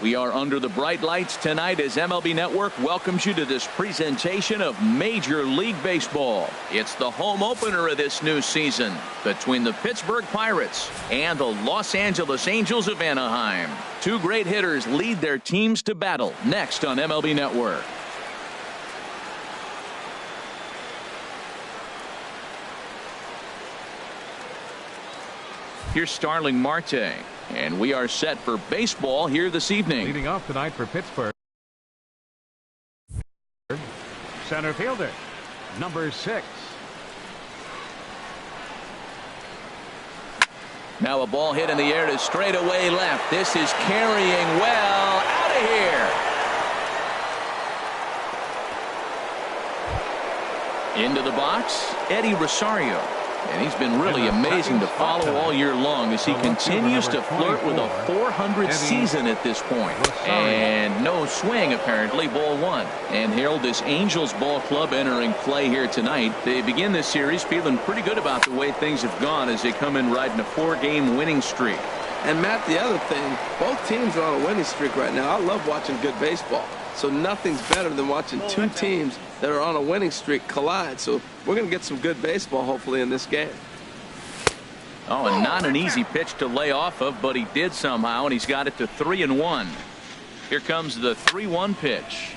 We are under the bright lights tonight as MLB Network welcomes you to this presentation of Major League Baseball. It's the home opener of this new season between the Pittsburgh Pirates and the Los Angeles Angels of Anaheim. Two great hitters lead their teams to battle next on MLB Network. Here's Starling Marte. And we are set for baseball here this evening. Leading off tonight for Pittsburgh, center fielder, number 6. Now a ball hit in the air to straightaway left. This is carrying well out of here. Into the box, Eddie Rosario. And he's been really amazing to follow all year long as he continues to flirt with a .400 season at this point. And no swing, apparently, ball 1. And Harold, this Angels ball club entering play here tonight. They begin this series feeling pretty good about the way things have gone as they come in riding a 4-game winning streak. And Matt, the other thing, both teams are on a winning streak right now. I love watching good baseball. So nothing's better than watching two teams that are on a winning streak collide. So we're going to get some good baseball, hopefully, in this game. Oh, and not an easy pitch to lay off of, but he did somehow, and he's got it to 3-1. Here comes the 3-1 pitch.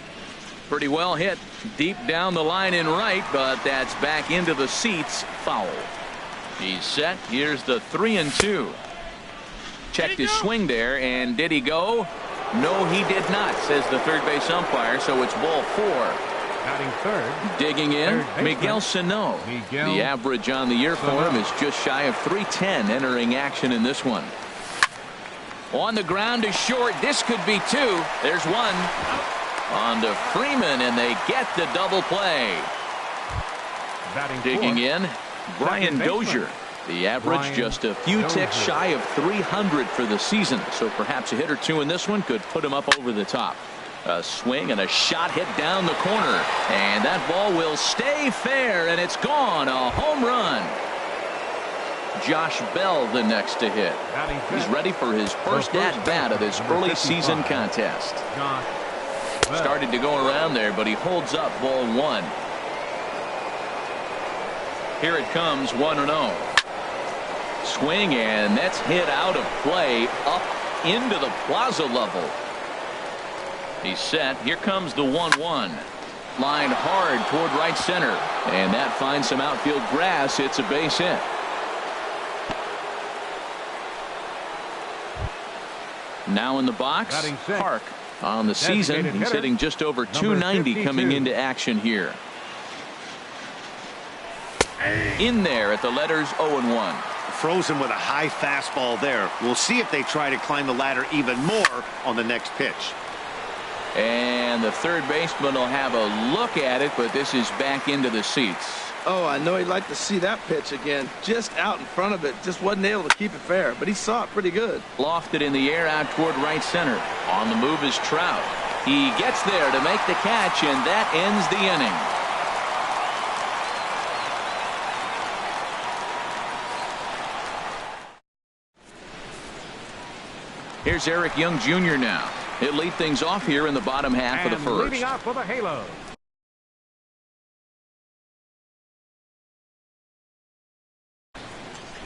Pretty well hit deep down the line in right, but that's back into the seats. Foul. He's set. Here's the 3-2. Checked his swing there, and did he go? No, he did not, says the third base umpire, so it's ball 4. Batting third. Digging in, Miguel Sano. The average on the year for him is just shy of .310 entering action in this one. On the ground to short. This could be 2. There's 1. On to Freeman, and they get the double play. Digging in, Brian Dozier. The average just a few ticks shy of 300 for the season, so perhaps a hit or 2 in this one could put him up over the top. A swing and a shot hit down the corner, and that ball will stay fair, and it's gone. A home run. Josh Bell the next to hit. He's ready for his first at-bat of this early season contest. Started to go around there, but he holds up ball 1. Here it comes, 1-0. Swing, and that's hit out of play up into the plaza level. He's set. Here comes the 1-1. Line hard toward right center, and that finds some outfield grass. It's a base hit. Now in the box, Park. On the season, he's hitting just over .290 coming into action here. In there at the letters 0-1. Frozen with a high fastball there. We'll see if they try to climb the ladder even more on the next pitch. And the third baseman will have a look at it, but this is back into the seats. Oh, I know he'd like to see that pitch again. Just out in front of it. Just wasn't able to keep it fair, but he saw it pretty good. Lofted in the air out toward right center. On the move is Trout. He gets there to make the catch, and that ends the inning. Here's Eric Young Jr. now. He'll lead things off here in the bottom half of the first. Leading off with a halo.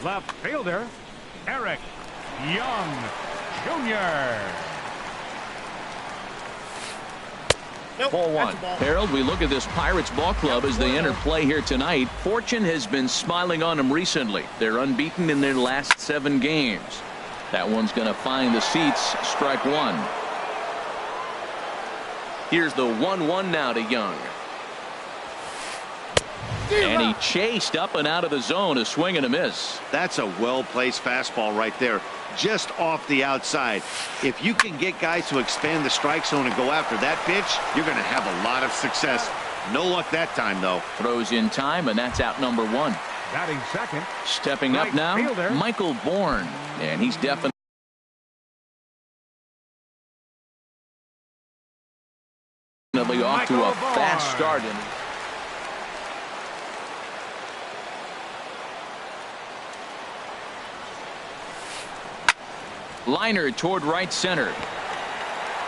Left fielder, Eric Young Jr. Ball one. Harold, we look at this Pirates ball club as they enter play here tonight. Fortune has been smiling on them recently. They're unbeaten in their last 7 games. That one's going to find the seats. Strike one. Here's the 1-1 now to Young. And he chased up and out of the zone. A swing and a miss. That's a well-placed fastball right there, just off the outside. If you can get guys to expand the strike zone and go after that pitch, you're going to have a lot of success. No luck that time, though. Throws in time, and that's out number 1. Batting second. Stepping up now, fielder, Michael Bourne. And he's definitely off to a fast start. Liner toward right center.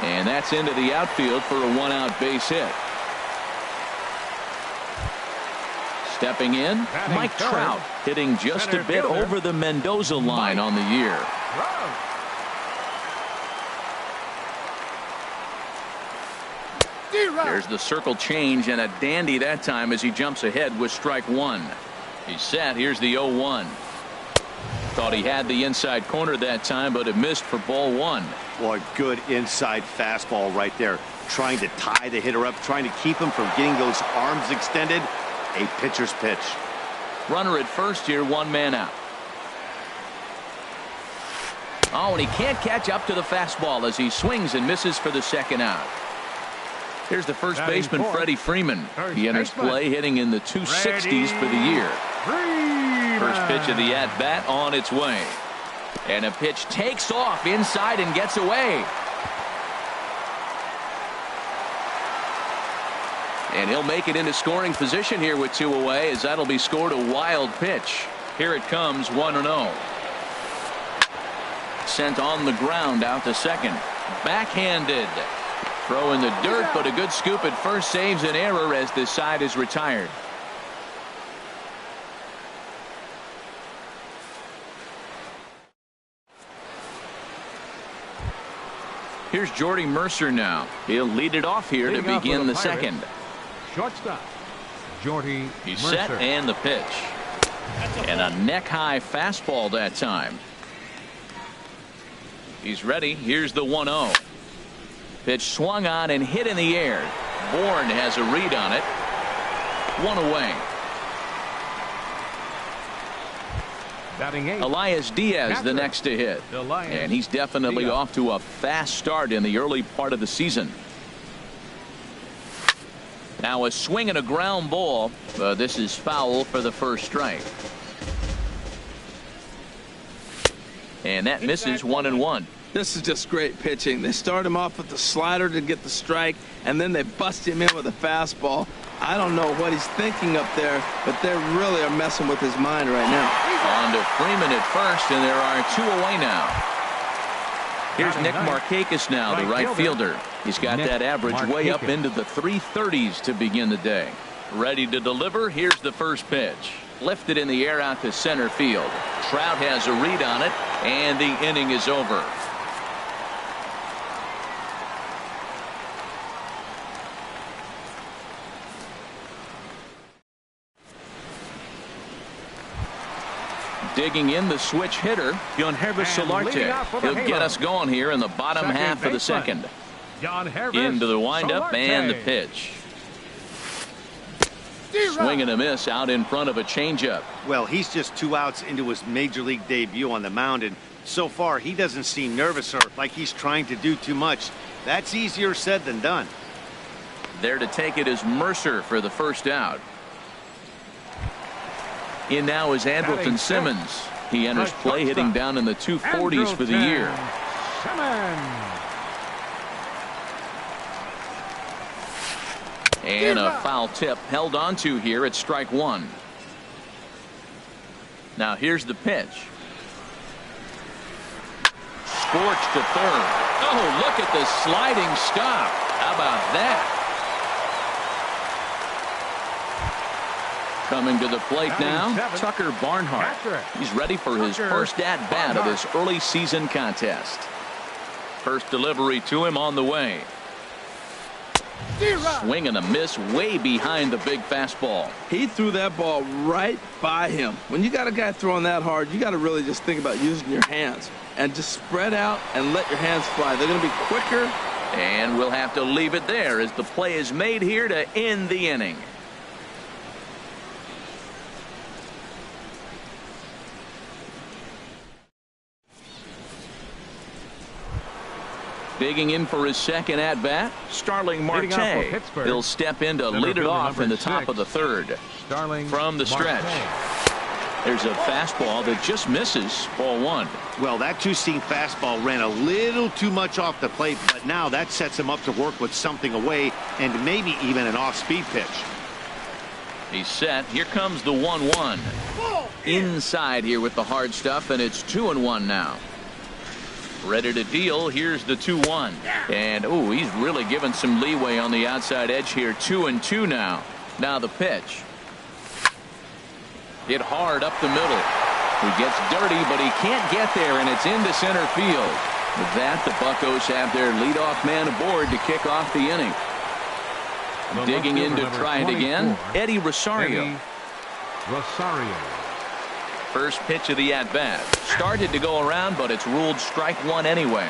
And that's into the outfield for a 1-out base hit. Stepping in, Mike Trout, hitting just a bit over the Mendoza line on the year. There's the circle change, and a dandy that time as he jumps ahead with strike one. He's set. Here's the 0-1. Thought he had the inside corner that time, but it missed for ball one. Boy, good inside fastball right there. Trying to tie the hitter up, trying to keep him from getting those arms extended. A pitcher's pitch. Runner at first here, 1 man out. Oh, and he can't catch up to the fastball as he swings and misses for the 2nd out. Here's the first baseman, Freddie Freeman. He enters play hitting in the 260s for the year. First pitch of the at-bat on its way. And a pitch takes off inside and gets away. And he'll make it into scoring position here with 2 away, as that'll be scored a wild pitch. Here it comes, 1-0. Sent on the ground out to second. Backhanded. Throw in the dirt, but a good scoop at first saves an error as this side is retired. Here's Jordy Mercer now. He'll lead it off here to begin the second. Shortstop, Jordy Mercer. He's set and the pitch. And a neck-high fastball that time. He's ready. Here's the 1-0. Pitch swung on and hit in the air. Bourne has a read on it. 1 away. Batting 8. Elias Diaz the next to hit. And he's definitely off to a fast start in the early part of the season. Now a swing and a ground ball. This is foul for the first strike. And that misses 1-1. This is just great pitching. They start him off with the slider to get the strike, and then they bust him in with a fastball. I don't know what he's thinking up there, but they really are messing with his mind right now. On to Freeman at first, and there are 2 away now. Here's Nick Markakis now, the right fielder. He's got that average way up into the 330s to begin the day. Ready to deliver. Here's the first pitch. Lifted in the air out to center field. Trout has a read on it, and the inning is over. Digging in the switch hitter, Yonhervis Solarte. He'll get us going here in the bottom half of the second. Into the windup and the pitch. Swing and a miss out in front of a changeup. Well, he's just 2 outs into his major league debut on the mound, and so far he doesn't seem nervous or like he's trying to do too much. That's easier said than done. There to take it is Mercer for the first out. In now is Andrelton Simmons. He enters play hitting down in the 240s for the year. And a foul tip held onto here at strike one. Now here's the pitch. scorched to third. Oh, look at the sliding stop. How about that? Coming to the plate now, Tucker Barnhart. He's ready for his first at-bat of this early season contest. First delivery to him on the way. Swing and a miss way behind the big fastball. He threw that ball right by him. When you got a guy throwing that hard, you got to really just think about using your hands and just spread out and let your hands fly. They're going to be quicker. And we'll have to leave it there as the play is made here to end the inning. Digging in for his second at-bat, Starling Marte. He'll step in to lead it off in the top of the third. From the stretch. There's a fastball that just misses. Ball one. Well, that two-seam fastball ran a little too much off the plate, but now that sets him up to work with something away and maybe even an off-speed pitch. He's set. Here comes the 1-1. Inside here with the hard stuff, and it's 2-1 now. Ready to deal. Here's the 2-1. And, ooh, he's really given some leeway on the outside edge here. 2-2 now. Now the pitch. Hit hard up the middle. He gets dirty, but he can't get there, and it's into center field. With that, the Buccos have their leadoff man aboard to kick off the inning. Digging in to try it again, Eddie Rosario. First pitch of the at-bat. Started to go around, but it's ruled strike one anyway.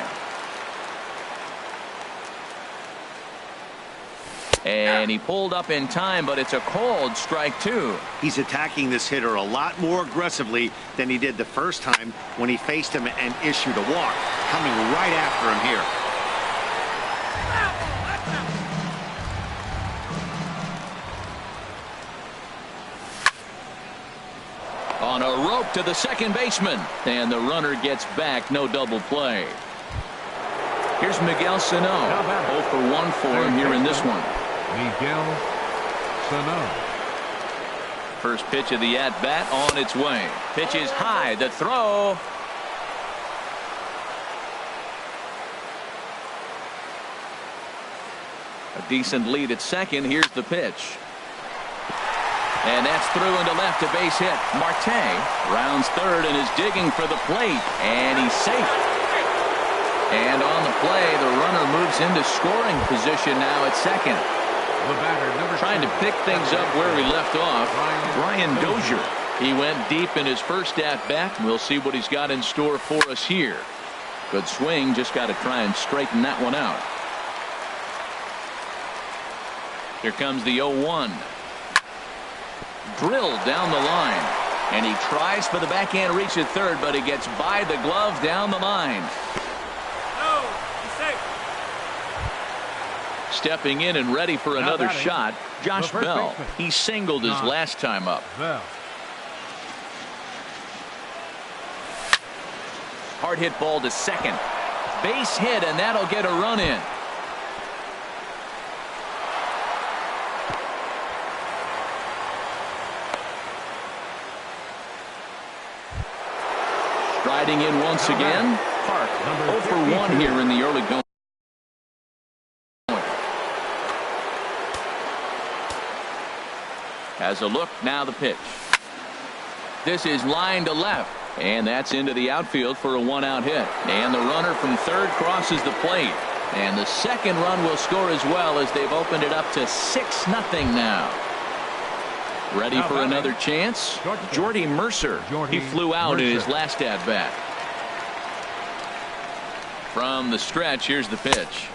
And he pulled up in time, but it's a called strike two. He's attacking this hitter a lot more aggressively than he did the first time when he faced him and issued a walk. Coming right after him here. On a rope to the second baseman, and the runner gets back. No double play. Here's Miguel Sano. 0 for 1 for him here in this one. Miguel Sano. First pitch of the at-bat on its way. Pitch is high. The throw. A decent lead at second. Here's the pitch. And that's through into left, a base hit. Marte rounds third and is digging for the plate. And he's safe. And on the play, the runner moves into scoring position now at second. Trying to pick things up where we left off. Brian Dozier. He went deep in his first at-bat. We'll see what he's got in store for us here. Good swing. Just got to try and straighten that one out. Here comes the 0-1. Drilled down the line, and he tries for the backhand reach at third, but he gets by the glove down the line. No, he's safe. Stepping in and ready for another shot, Josh Bell. He singled his last time up. Hard hit ball to second. Base hit, and that'll get a run in. Striding in once again, Park. 0 for 1 here in the early going. Has a look, now the pitch. This is line to left, and that's into the outfield for a one-out hit. And the runner from third crosses the plate. And the second run will score as well as they've opened it up to 6-0 now. Ready for another chance? Jordy Mercer. He flew out in his last at-bat. From the stretch, here's the pitch.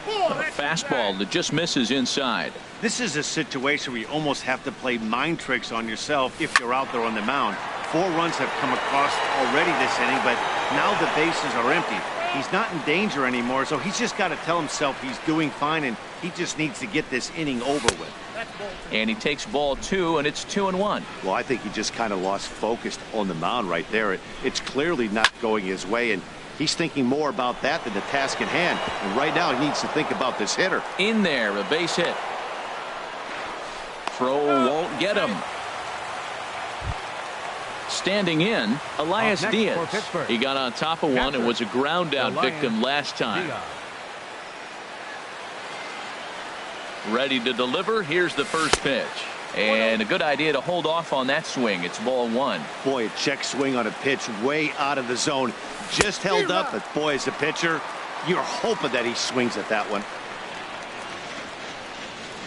A fastball that just misses inside. This is a situation where you almost have to play mind tricks on yourself if you're out there on the mound. 4 runs have come across already this inning, but now the bases are empty. He's not in danger anymore, so he's just got to tell himself he's doing fine, and he just needs to get this inning over with. And he takes ball 2, and it's 2-1. Well, I think he just kind of lost focus on the mound right there. It's clearly not going his way, and he's thinking more about that than the task at hand. And right now he needs to think about this hitter. In there, a base hit. Throw won't get him. Standing in, Elias Next Diaz. for Pittsburgh. He got on top of one and was a ground out Elias victim last time. Diaz. Ready to deliver. Here's the first pitch. And a good idea to hold off on that swing. It's ball one. Boy, a check swing on a pitch way out of the zone. Just held up, but boy, as a pitcher, you're hoping that he swings at that one.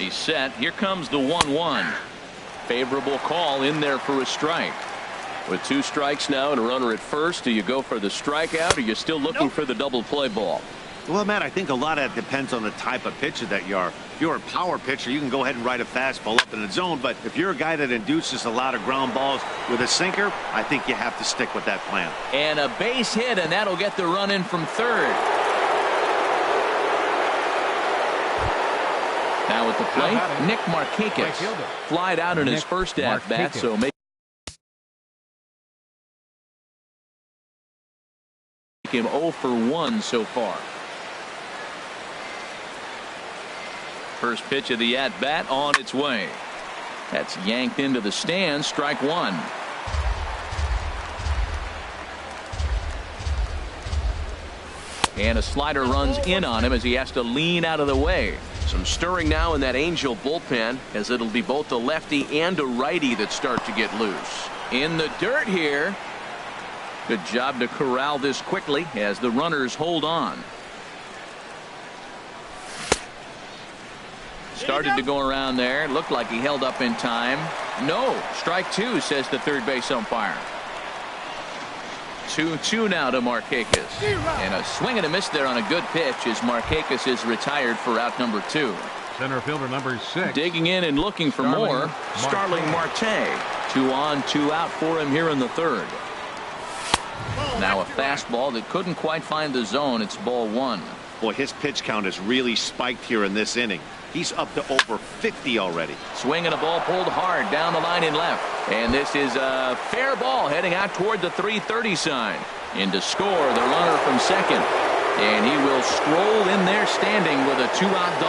He's set. Here comes the 1-1. Favorable call in there for a strike. With 2 strikes now and a runner at first, do you go for the strikeout, or are you still looking for the double play ball? Well, Matt, I think a lot of that depends on the type of pitcher that you are. If you're a power pitcher, you can go ahead and ride a fastball up in the zone. But if you're a guy that induces a lot of ground balls with a sinker, I think you have to stick with that plan. And a base hit, and that'll get the run in from third. Now at the plate, Nick Markakis flied out in his first at-bat, so make him 0 for 1 so far. First pitch of the at-bat on its way. That's yanked into the stands, strike one. And a slider runs in on him as he has to lean out of the way. Some stirring now in that Angel bullpen, as it'll be both a lefty and a righty that start to get loose. In the dirt here. Good job to corral this quickly as the runners hold on. Started to go around there. Looked like he held up in time. No. Strike 2, says the third base umpire. 2-2 now to Markakis. And a swing and a miss there on a good pitch as Markakis is retired for out number 2. Center fielder number 6. Digging in and looking for more. Starling Marte. 2 on, 2 out for him here in the third. Now a fastball that couldn't quite find the zone. It's ball one. Boy, his pitch count has really spiked here in this inning. He's up to over 50 already. Swinging a ball pulled hard down the line in left. And this is a fair ball heading out toward the 330 sign. In to score the runner from second. And he will stroll in there standing with a 2-out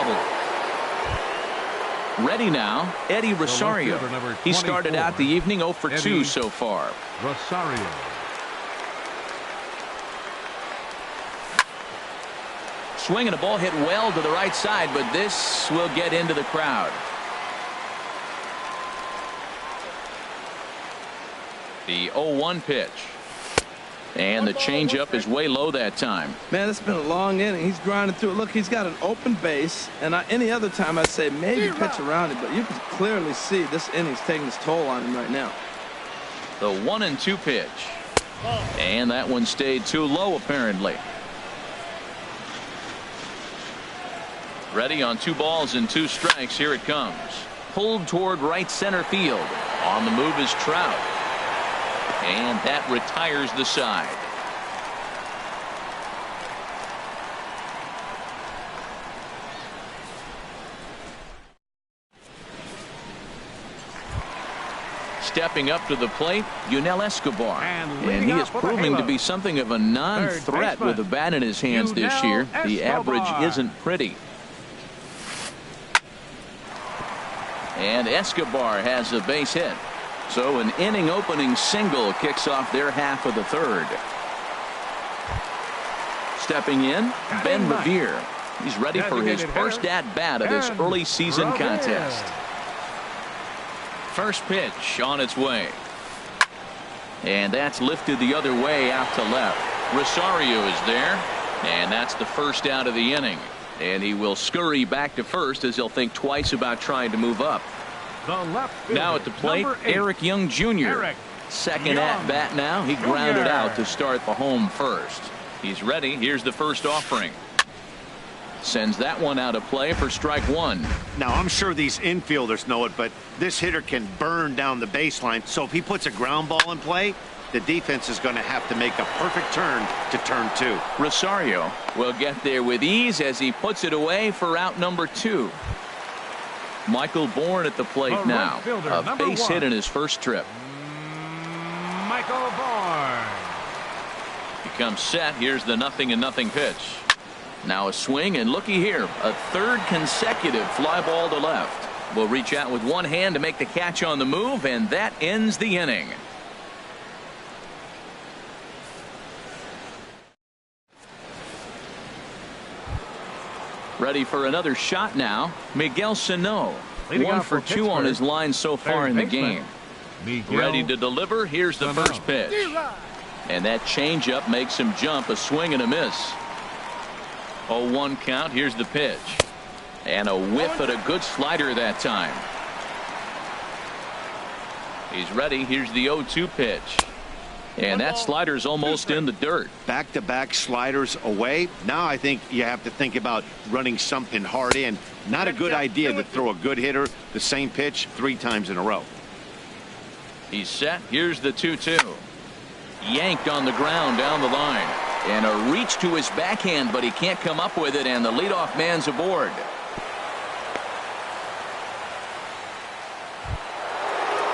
double. Ready now, Eddie Rosario. He started out the evening 0 for 2 so far. Rosario. Swinging a ball hit well to the right side, but this will get into the crowd. The 0-1 pitch. And the changeup is way low that time. Man, it's been a long inning. He's grinding through it. Look, he's got an open base. And any other time I'd say maybe pitch around it, but you can clearly see this inning's taking its toll on him right now. The 1-2 pitch. And that one stayed too low apparently. Ready on 2 balls and 2 strikes. Here it comes. Pulled toward right center field. On the move is Trout. And that retires the side. Stepping up to the plate, Yunel Escobar. And he is proving to be something of a non-threat with the bat in his hands this year. The average isn't pretty. And Escobar has a base hit. So an inning opening single kicks off their half of the third. Stepping in, Ben Revere. He's ready for his first at-bat of this early season contest. First pitch on its way. And that's lifted the other way out to left. Rosario is there. And that's the first out of the inning. And he will scurry back to first as he'll think twice about trying to move up. Now at the plate, Eric Young Jr. Second at bat now. He grounded out to start the home first. He's ready. Here's the first offering. Sends that one out of play for strike 1. Now I'm sure these infielders know it, but this hitter can burn down the baseline. So if he puts a ground ball in play, the defense is going to have to make a perfect turn to turn 2. Rosario will get there with ease as he puts it away for out number 2. Michael Bourne at the plate now. A base hit in his first trip. Michael Bourne. He comes set. Here's the 0-0 pitch. Now a swing, and looky here, a third consecutive fly ball to left. Will reach out with one hand to make the catch on the move, and that ends the inning. Ready for another shot now. Miguel Sano. Leading 1 off for 2 on his line so far in the game. Ready to deliver. Here's the first pitch. And that changeup makes him jump. A swing and a miss. 0-1 count. Here's the pitch. And a whiff at a good slider that time. He's ready. Here's the 0-2 pitch. And that slider's almost in the dirt. Back-to-back sliders away. Now I think you have to think about running something hard in. Not a good idea to throw a good hitter the same pitch 3 times in a row. He's set. Here's the 2-2. Yanked on the ground down the line. And a reach to his backhand, but he can't come up with it, and the leadoff man's aboard.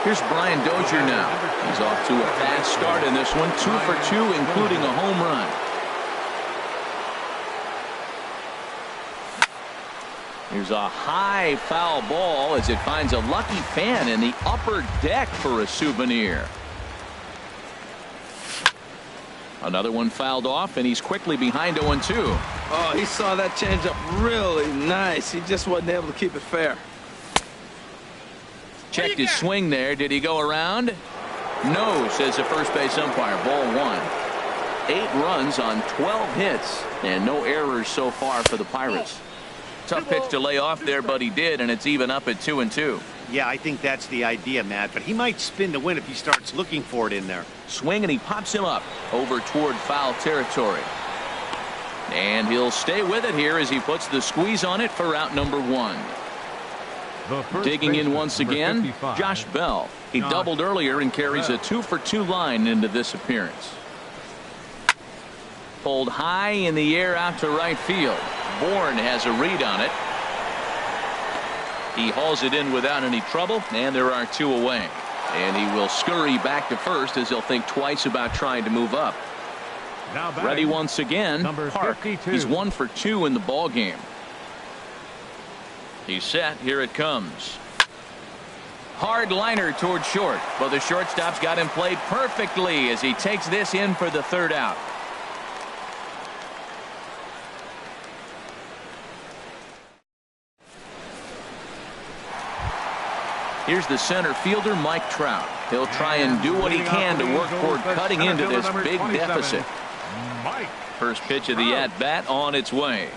Here's Brian Dozier now. He's off to a fast start in this one. 2 for 2, including a home run. Here's a high foul ball as it finds a lucky fan in the upper deck for a souvenir. Another one fouled off, and he's quickly behind 0-2. Oh, he saw that changeup really nice. He just wasn't able to keep it fair. Checked his swing there. Did he go around? No, says the first base umpire. Ball 1. 8 runs on 12 hits, and no errors so far for the Pirates. Tough pitch to lay off there, but he did, and it's even up at 2-2. Yeah, I think that's the idea, Matt, but he might spin to win if he starts looking for it in there. Swing, and he pops him up over toward foul territory. And he'll stay with it here as he puts the squeeze on it for out number 1. Digging in once again, 55. Josh Bell. He doubled earlier and carries a 2 for 2 line into this appearance. Pulled high in the air out to right field. Bourne has a read on it. He hauls it in without any trouble, and there are 2 away. And he will scurry back to first as he'll think twice about trying to move up. Ready once again, Park. He's 1 for 2 in the ball game. He's set. Here it comes. Hard liner toward short. Well, the shortstop's got him played perfectly as he takes this in for the 3rd out. Here's the center fielder, Mike Trout. He'll try and do what he can to work toward cutting into this big deficit. First pitch of the at-bat on its way.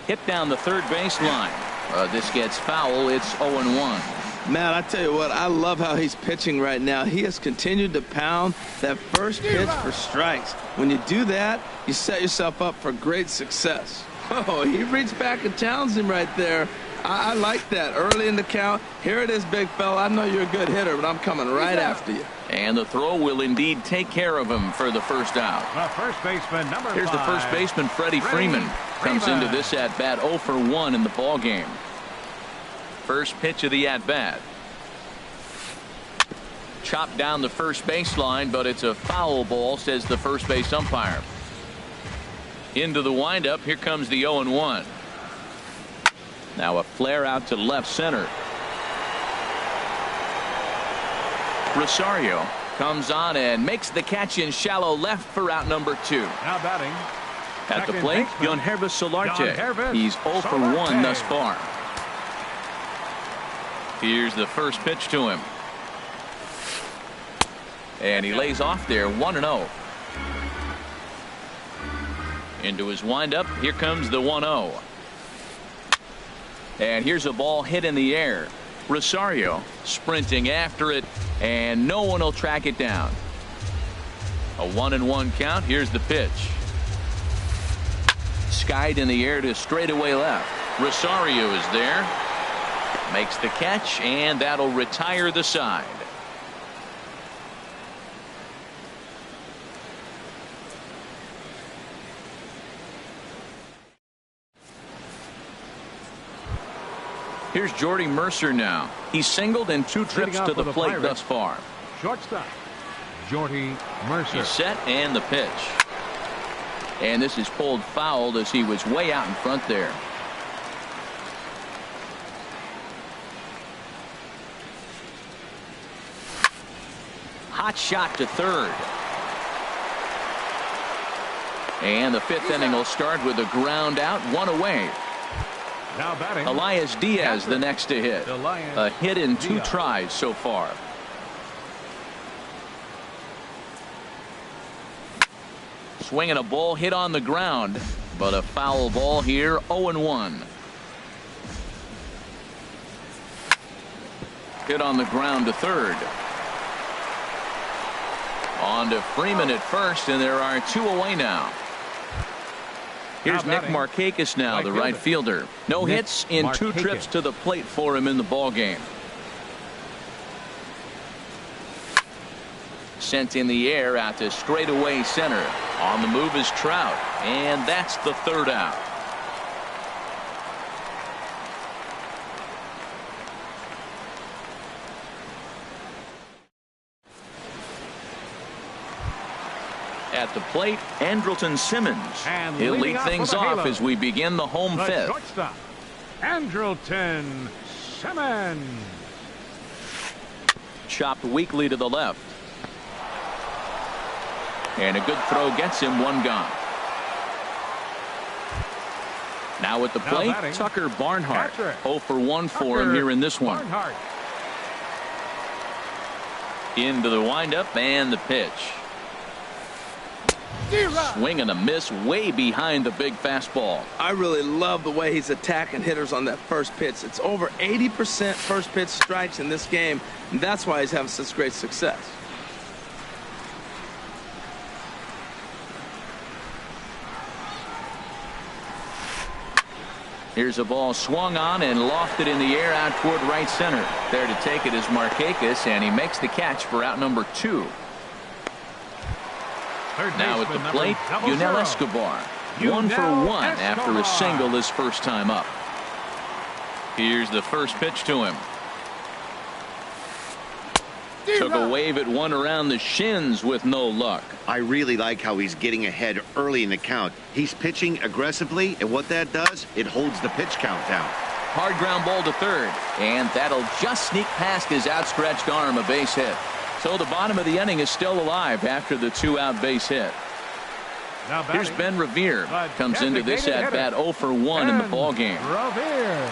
Hit down the third base line. This gets foul. It's 0-1. Matt, I tell you what, I love how he's pitching right now. He has continued to pound that first pitch for strikes. When you do that, you set yourself up for great success. Oh, he reached back and challenged him right there. I like that early in the count. Here it is, big fella. I know you're a good hitter, but I'm coming right after you. And the throw will indeed take care of him for the first out. The first baseman, number 5. Here's the first baseman, Freddie Freeman. Comes into this at-bat 0 for 1 in the ball game. First pitch of the at-bat. Chopped down the first baseline, but it's a foul ball, says the first base umpire. Into the windup. Here comes the 0-1. Now a flare out to left center. Rosario comes on and makes the catch in shallow left for out number 2. Now batting. At the plate, Yangervis Solarte. He's 0 for 1 thus far. Here's the first pitch to him. And he lays off there 1-0. Into his windup. Here comes the 1-0. And here's a ball hit in the air. Rosario sprinting after it, and no one will track it down. A 1-1 count. Here's the pitch. Skied in the air to straightaway left. Rosario is there. Makes the catch, and that'll retire the side. Here's Jordy Mercer now. He's singled in 2 trips to the plate thus far. Shortstop, Jordy Mercer. He's set, and the pitch. And this is pulled foul as he was way out in front there. Hot shot to third. And the fifth inning will start with a ground out, one away. Now batting. Elias Diaz the next to hit. A hit in 2 tries so far. Swinging a ball hit on the ground, but a foul ball here, 0-1. Hit on the ground to third. On to Freeman at first, and there are 2 away now. Here's Nick Markakis now, the right fielder. No hits in 2 trips to the plate for him in the ball game. Sent in the air out to straightaway center. On the move is Trout, and that's the 3rd out. At the plate, Andrelton Simmons. And He'll lead leading things off with a off halo. as we begin the home The fifth. shortstop, Andrelton Simmons. Chopped weakly to the left. And a good throw gets him, 1 gone. Now at the plate, batting, Tucker Barnhart. Patrick 0 for 1 for him Tucker here in this one. Barnhart. Into the windup and the pitch. Swing and a miss way behind the big fastball. I really love the way he's attacking hitters on that first pitch. It's over 80% first pitch strikes in this game, and that's why he's having such great success. Here's a ball swung on and lofted in the air out toward right center. There to take it is Markakis, and he makes the catch for out number 2. Third Now at baseman, the number plate, Yunel 00. Escobar. 1 for 1 after a single his first time up. Here's the first pitch to him. Took a wave at one around the shins with no luck. I really like how he's getting ahead early in the count. He's pitching aggressively, and what that does, it holds the pitch count down. Hard ground ball to third, and that'll just sneak past his outstretched arm, a base hit. So the bottom of the inning is still alive after the 2-out base hit. Now Here's batting, Ben Revere. the Comes into this designated at bat hitter, 0 for 1 in the Ben ball game. Revere.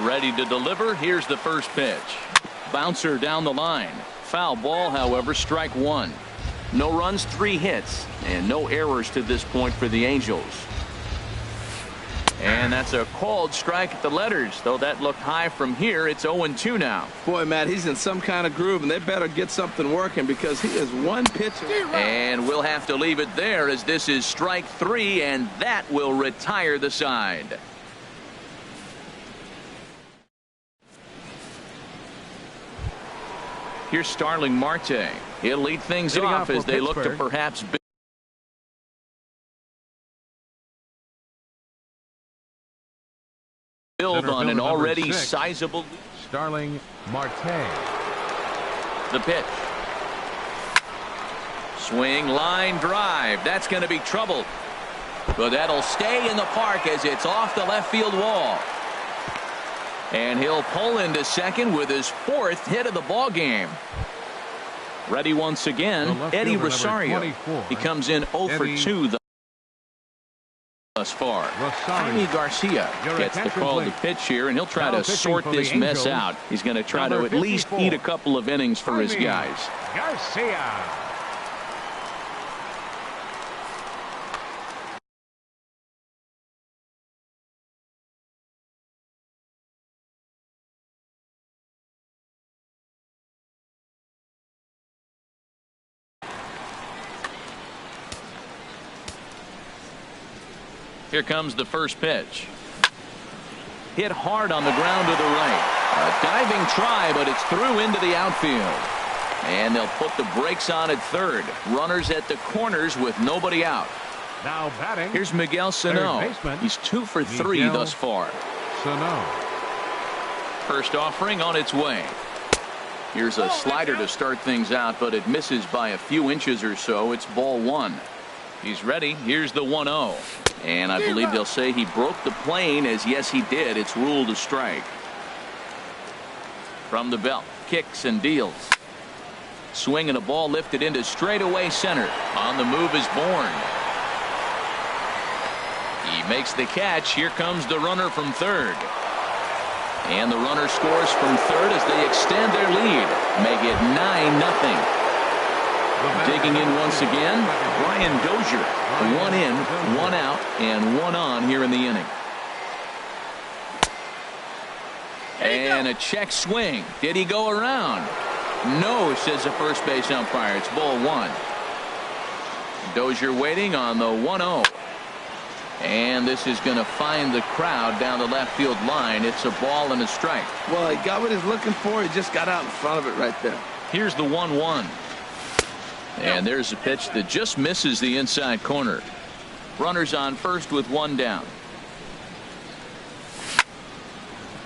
Ready to deliver. Here's the first pitch. Bouncer down the line. Foul ball, however, strike 1. No runs, 3 hits, and no errors to this point for the Angels. And that's a called strike at the letters, though that looked high from here. It's 0-2 now. Boy, Matt, he's in some kind of groove, and they better get something working because he is 1 pitch. And we'll have to leave it there as this is strike 3, and that will retire the side. Here's Starling Marte. He'll lead things Leading off off as for they look to Pittsburgh. perhaps build Center on an fielder, number already 6. sizable. Starling Marte. The pitch. Swing, line drive. That's going to be trouble. But that'll stay in the park as it's off the left field wall. And he'll pull into second with his 4th hit of the ball game. Ready once again, The left Eddie fielder, number Rosario. 24, He comes in 0 for Eddie 2 thus far. Rosario. Jaime Garcia Your gets the attention, call to please. pitch here, and he'll try Now to pitching sort for the this mess Angels, out. He's going to try to number at least 54, eat a couple of innings for his Jaime guys. Garcia. Here comes the first pitch. Hit hard on the ground to the right. A diving try, but it's through into the outfield. And they'll put the brakes on at third. Runners at the corners with nobody out. Now batting. Here's Miguel Sano. Third baseman, He's 2 for 3 Miguel thus far. Sano. First offering on its way. Here's a slider to start things out, but it misses by a few inches or so. It's ball 1. He's ready. Here's the 1-0. And I believe they'll say he broke the plane, as yes he did. It's ruled a strike. From the belt, kicks and deals. Swing and a ball lifted into straightaway center. On the move is Bourne. He makes the catch. Here comes the runner from third. And the runner scores from third as they extend their lead. Make it 9-0. Digging in once again, Brian Dozier. 1 in, 1 out, and 1 on here in the inning. And a check swing. Did he go around? No, says the first base umpire. It's ball 1. Dozier waiting on the 1-0. And this is going to find the crowd down the left field line. It's a ball and a strike. Well, he got what he's looking for. He just got out in front of it right there. Here's the 1-1. And there's a pitch that just misses the inside corner. Runners on first with 1 down.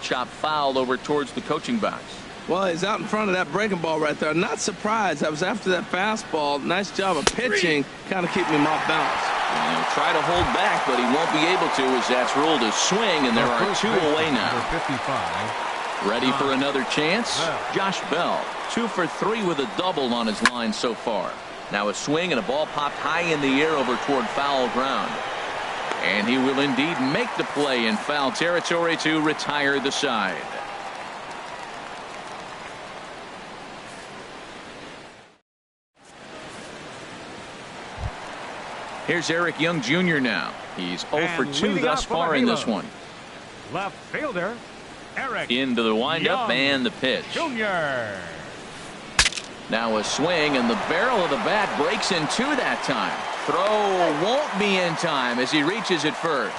Chop foul over towards the coaching box. Well, he's out in front of that breaking ball right there. Not surprised. I was after that fastball. Nice job of pitching. Kind of keep him off balance. And he'll try to hold back, but he won't be able to as that's ruled a swing, and there are 2 away now. 55. Ready for another chance? Josh Bell, 2 for 3 with a double on his line so far. Now a swing and a ball popped high in the air over toward foul ground. And he will indeed make the play in foul territory to retire the side. Here's Eric Young Jr. now. He's 0 for 2 thus far in this one. Left fielder, Eric into the windup and the pitch. Jr. Now a swing, and the barrel of the bat breaks in 2 that time. Throw won't be in time as he reaches it first.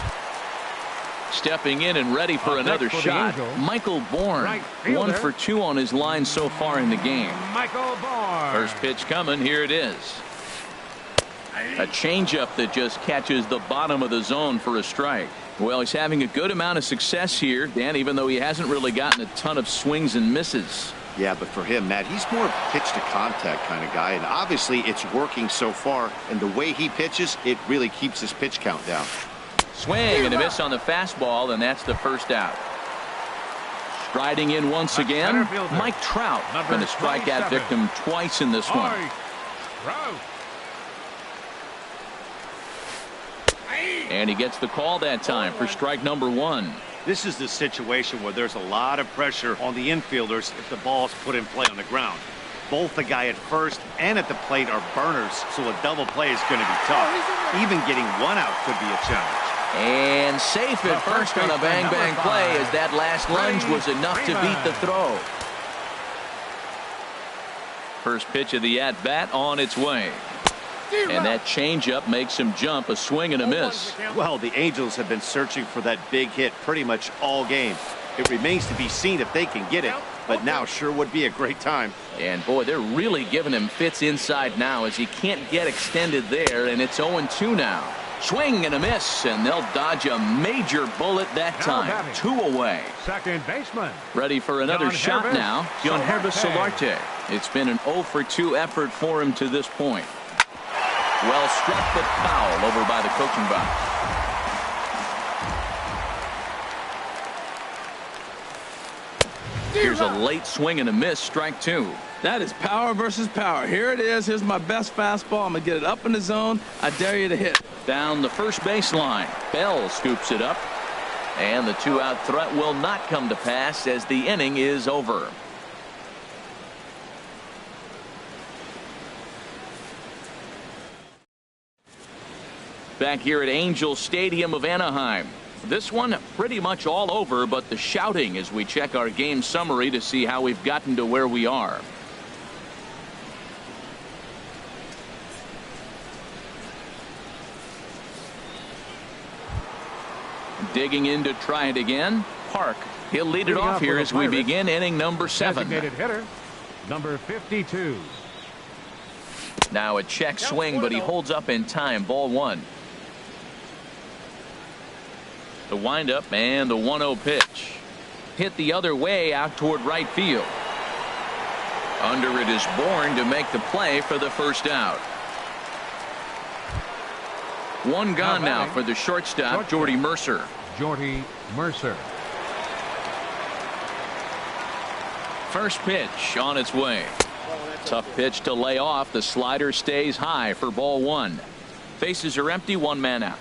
Stepping in and ready for another shot, Michael Bourne. Right 1 for 2 on his line so far in the game. Michael Bourne. First pitch coming. Here it is. A changeup that just catches the bottom of the zone for a strike. Well, he's having a good amount of success here, Dan, even though he hasn't really gotten a ton of swings and misses. Yeah, but for him, Matt, he's more pitch to contact kind of guy, and obviously it's working so far, and the way he pitches, it really keeps his pitch count down. Swing and a miss on the fastball, and that's the first out. Striding in once again, Mike Trout. Been a strikeout victim twice in this one. And he gets the call that time for strike number 1. This is the situation where there's a lot of pressure on the infielders if the ball's put in play on the ground. Both the guy at first and at the plate are burners, so a double play is going to be tough. Even getting 1 out could be a challenge. And safe at first on a bang-bang play as that last lunge was enough to beat the throw. First pitch of the at-bat on its way. And that changeup makes him jump. A swing and a miss. Well, the Angels have been searching for that big hit pretty much all game. It remains to be seen if they can get it, but now sure would be a great time. And boy, they're really giving him fits inside now as he can't get extended there, and it's 0-2 now. Swing and a miss, and they'll dodge a major bullet that time. 2 away. Second baseman. Ready for another shot now. Yangervis Solarte. It's been an 0 for 2 effort for him to this point. Well struck, but foul over by the coaching box. Here's a late swing and a miss, strike 2. That is power versus power. Here it is. Here's my best fastball. I'm going to get it up in the zone. I dare you to hit. Down the first baseline. Bell scoops it up. And the 2-out threat will not come to pass as the inning is over. Back here at Angel Stadium of Anaheim. This one pretty much all over, but the shouting as we check our game summary to see how we've gotten to where we are. Digging in to try it again. Park. He'll lead it off here as we begin inning number 7. Designated hitter, number 52. Now a check swing, but he holds up in time. Ball 1. The windup and the 1-0 pitch. Hit the other way out toward right field. Under it is Bourne to make the play for the first out. 1 gone now for the shortstop, Jordy Mercer. Jordy Mercer. First pitch on its way. Tough pitch to lay off. The slider stays high for ball one. Bases are empty, one man out.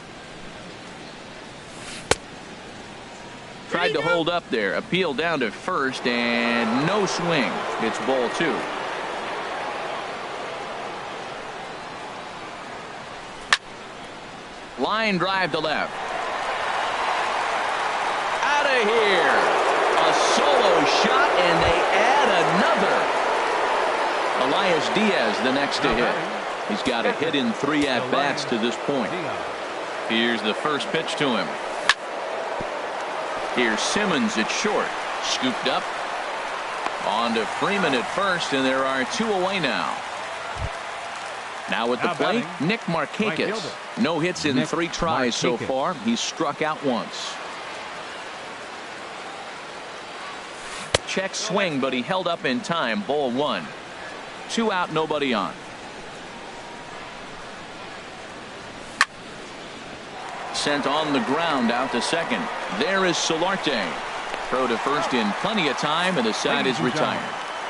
Tried to hold up there. Appeal down to first and no swing. It's ball two. Line drive to left. Out of here. A solo shot and they add another. Elias Diaz the next to hit. He's got a hit in 3 at-bats to this point. Here's the first pitch to him. Here's Simmons at short. Scooped up. On to Freeman at first, and there are 2 away now. Now at the plate, Nick Markakis. No hits in 3 tries so far. He's struck out once. Check swing, but he held up in time. Ball one. 2 out, nobody on. Sent on the ground out to second. There is Solarte. Throw to first in plenty of time, and the side is retired.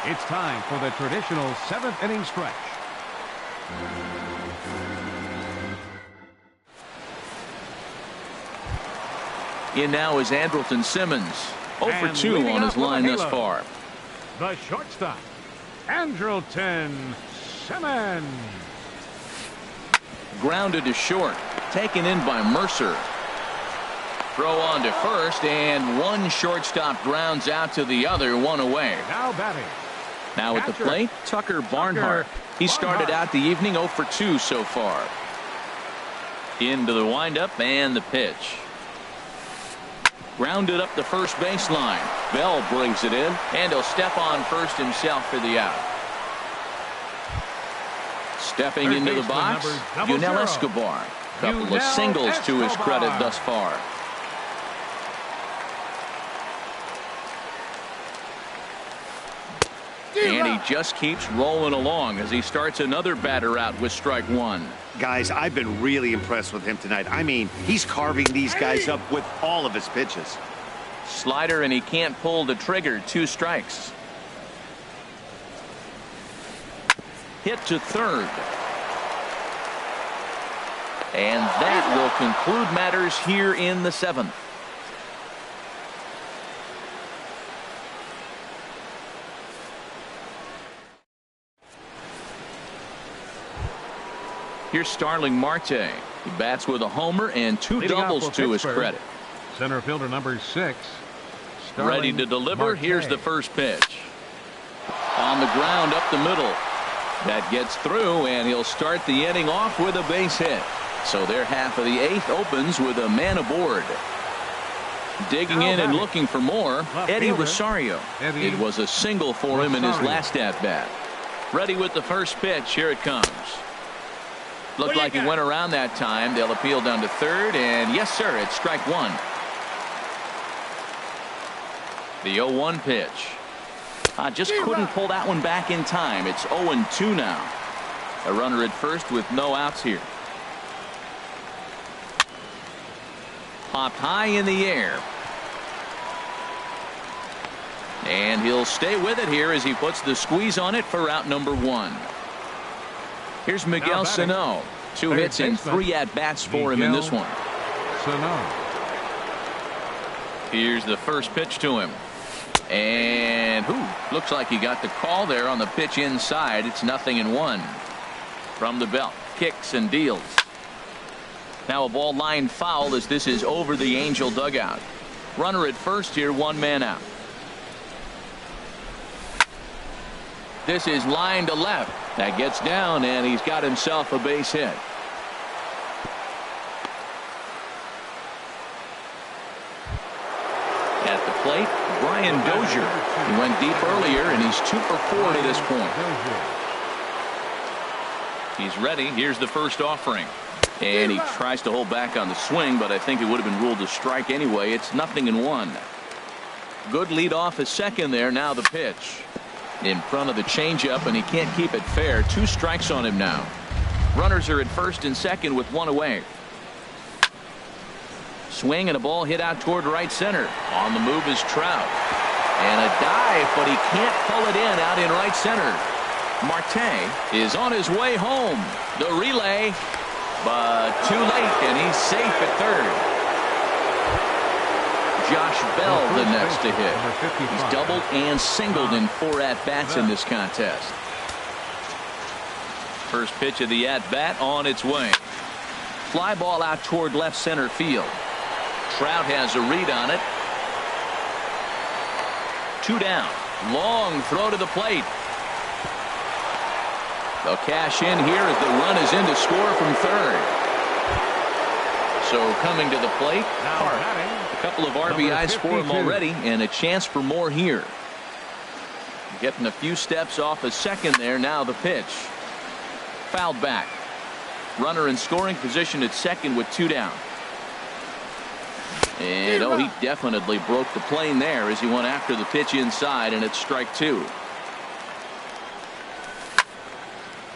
It's time for the traditional 7th inning stretch. In now is Andrelton Simmons. 0 for 2 on his line thus far. The shortstop, Andrelton Simmons. Grounded to short. Taken in by Mercer. Throw on to first, and one shortstop grounds out to the other, 1 away. Now batting. Now at the plate, Tucker Barnhart. He started out the evening 0 for 2 so far. Into the windup and the pitch. Grounded up the first baseline. Bell brings it in, and he'll step on first himself for the out. Stepping into the box, Yunel Escobar. Couple of singles to his credit thus far. And he just keeps rolling along as he starts another batter out with strike 1. Guys, I've been really impressed with him tonight. I mean, he's carving these guys up with all of his pitches. Slider, and he can't pull the trigger. 2 strikes. Hit to third. And that will conclude matters here in the 7th. Here's Starling Marte. He bats with a homer and 2 doubles to his credit. Center fielder number 6. Ready to deliver. Marte. Here's the first pitch. On the ground up the middle. That gets through, and he'll start the inning off with a base hit. So their half of the 8th opens with a man aboard. Digging in and looking for more, Eddie Rosario. It was a single for him in his last at-bat. Ready with the first pitch. Here it comes. Looked like he went around that time. They'll appeal down to third, and yes, sir, it's strike 1. The 0-1 pitch. Just couldn't pull that one back in time. It's 0-2 now. A runner at first with no outs here. Popped high in the air. And he'll stay with it here as he puts the squeeze on it for out number 1. Here's Miguel Sano. 2 hits and 3 at-bats for him in this one. Here's the first pitch to him. And looks like he got the call there on the pitch inside. It's 0-1. From the belt, kicks and deals. Now a ball line foul as this is over the Angel dugout. Runner at first here, 1 man out. This is line to left. That gets down, and he's got himself a base hit. At the plate, Brian Dozier. He went deep earlier, and he's 2 for 4 to this point. He's ready. Here's the first offering. And he tries to hold back on the swing, but I think it would have been ruled a strike anyway. It's 0-1. Good lead off at second there. Now the pitch. In front of the changeup, and he can't keep it fair. 2 strikes on him now. Runners are at first and second with 1 away. Swing and a ball hit out toward right center. On the move is Trout. And a dive, but he can't pull it in out in right center. Marte is on his way home. The relay, but too late, and he's safe at third. Josh Bell the next to hit. He's doubled and singled in 4 at-bats in this contest. First pitch of the at-bat on its way. Fly ball out toward left center field. Trout has a read on it. 2 down. Long throw to the plate. They'll cash in here as the run is in to score from third. So coming to the plate, Park. A couple of RBIs for him already, and a chance for more here. Getting a few steps off a second there. Now the pitch. Fouled back. Runner in scoring position at second with 2 down. And he definitely broke the plane there as he went after the pitch inside, and it's strike 2.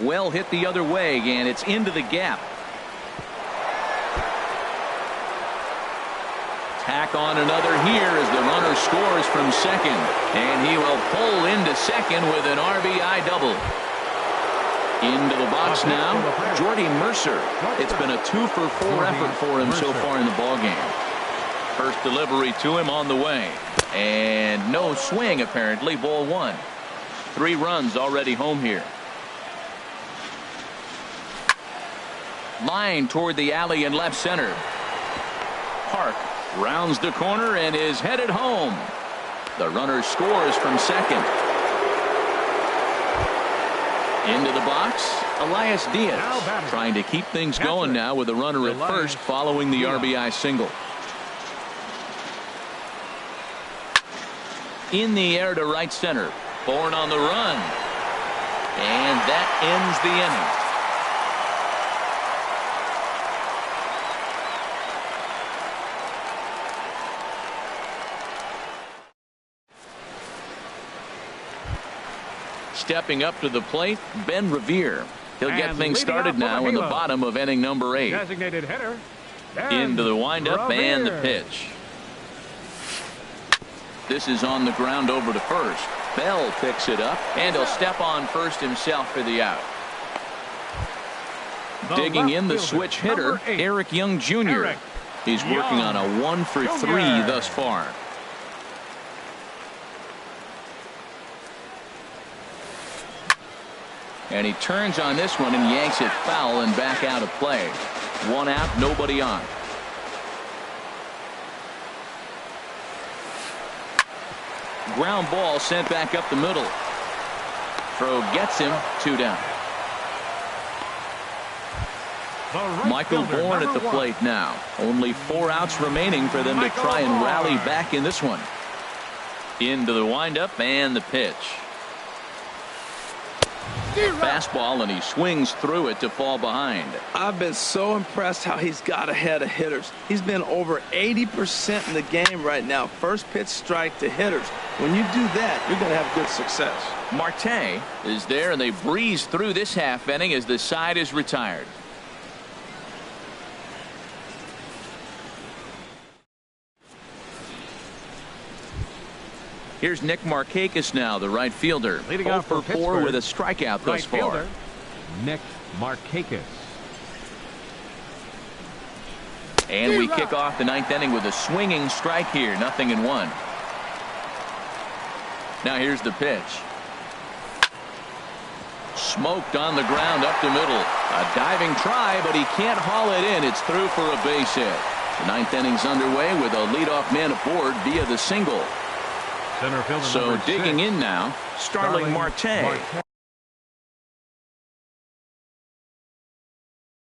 Well hit the other way, and it's into the gap. Tack on another here as the runner scores from second, and he will pull into second with an RBI double. Into the box now, Jordy Mercer. It's been a 2-for-4 effort for him so far in the ballgame. First delivery to him on the way, and no swing apparently. Ball 1. 3 runs already home here. Line toward the alley in left center. Park rounds the corner and is headed home. The runner scores from second. Into the box, Elias Diaz trying to keep things going now with a runner at first following the RBI single. In the air to right center. Bourne on the run. And that ends the inning. Stepping up to the plate, Ben Revere. He'll get things started now in the bottom of inning number 8. Designated hitter. Into the windup and the pitch. This is on the ground over to first. Bell picks it up, and he'll step on first himself for the out. Digging in the switch hitter, Eric Young Jr. He's working on a 1-for-3 thus far. And he turns on this one and yanks it foul and back out of play. 1 out, nobody on. Ground ball sent back up the middle. Throw gets him. 2 down. Michael Bourne at the plate now. Only 4 outs remaining for them to try and rally back in this one. Into the windup and the pitch. Fastball, and he swings through it to fall behind. I've been so impressed how he's got ahead of hitters. He's been over 80% in the game right now. First pitch strike to hitters. When you do that, you're going to have good success. Marte is there, and they breeze through this half inning as the side is retired. Here's Nick Markakis now, the right fielder. Leading 0 off for for 4 Pittsburgh, with a strikeout thus far. Nick Markakis. And we kick off the 9th inning with a swinging strike here. 0-1. Now here's the pitch. Smoked on the ground up the middle. A diving try, but he can't haul it in. It's through for a base hit. The 9th inning's underway with a leadoff man aboard via the single. So digging 6, in now, Starling Marte.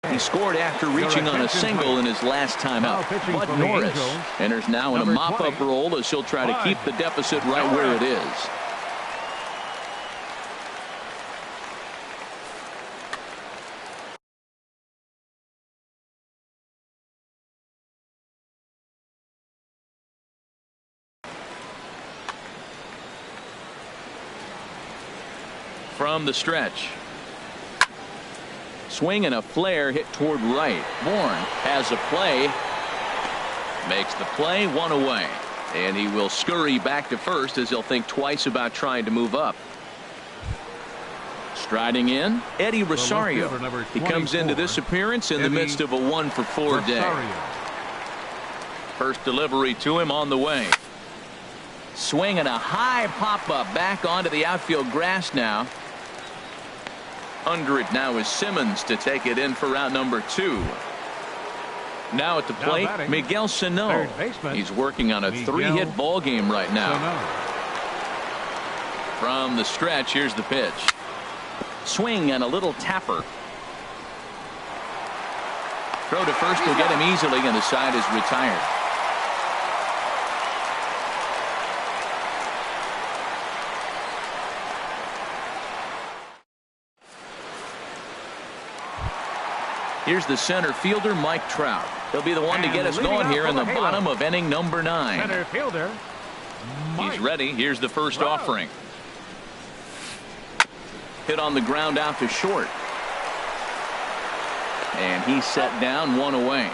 He scored after reaching on a single in his last time up. Bud Norris enters now in a mop-up role as he'll try to keep the deficit right where it is. From the stretch. Swing and a flare hit toward right. Bourne has a play. Makes the play, 1 away. And he will scurry back to first as he'll think twice about trying to move up. Striding in, Eddie Rosario. He comes into this appearance in the midst of a 1-for-4 day. First delivery to him on the way. Swing and a high pop-up back onto the outfield grass now. Under it now is Simmons to take it in for route number 2. Now at the plate, Miguel Sano. He's working on a 3-hit ball game right now. From the stretch, here's the pitch. Swing and a little tapper. Throw to first will get him easily, and the side is retired. Here's the center fielder, Mike Trout. He'll be the one to get us going here in the bottom of inning number 9. Center fielder, He's ready. Here's the first offering. Hit on the ground out to short. And he's set down, 1 away.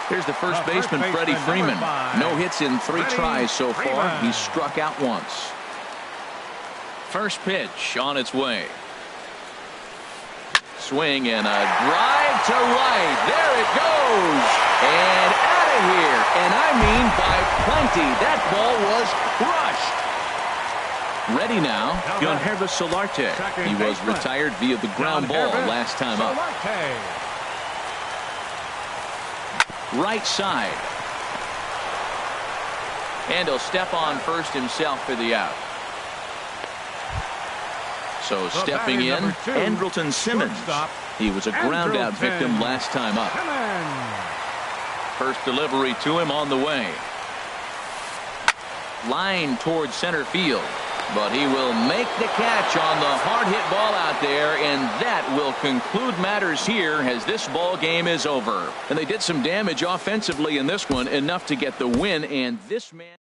Here's the first baseman, Freddie Freeman. No hits in 3 tries so far. He's struck out once. First pitch on its way. Swing and a drive to right. There it goes. And out of here. And I mean by plenty. That ball was crushed. Ready now, Yonhervis Solarte. He was retired via the ground ball last time up. Right side. And he'll step on first himself for the out. So stepping in, Andrelton Simmons. He was a ground out victim last time up. First delivery to him on the way. Line towards center field. But he will make the catch on the hard hit ball out there, and that will conclude matters here as this ball game is over. And they did some damage offensively in this one, enough to get the win, and this man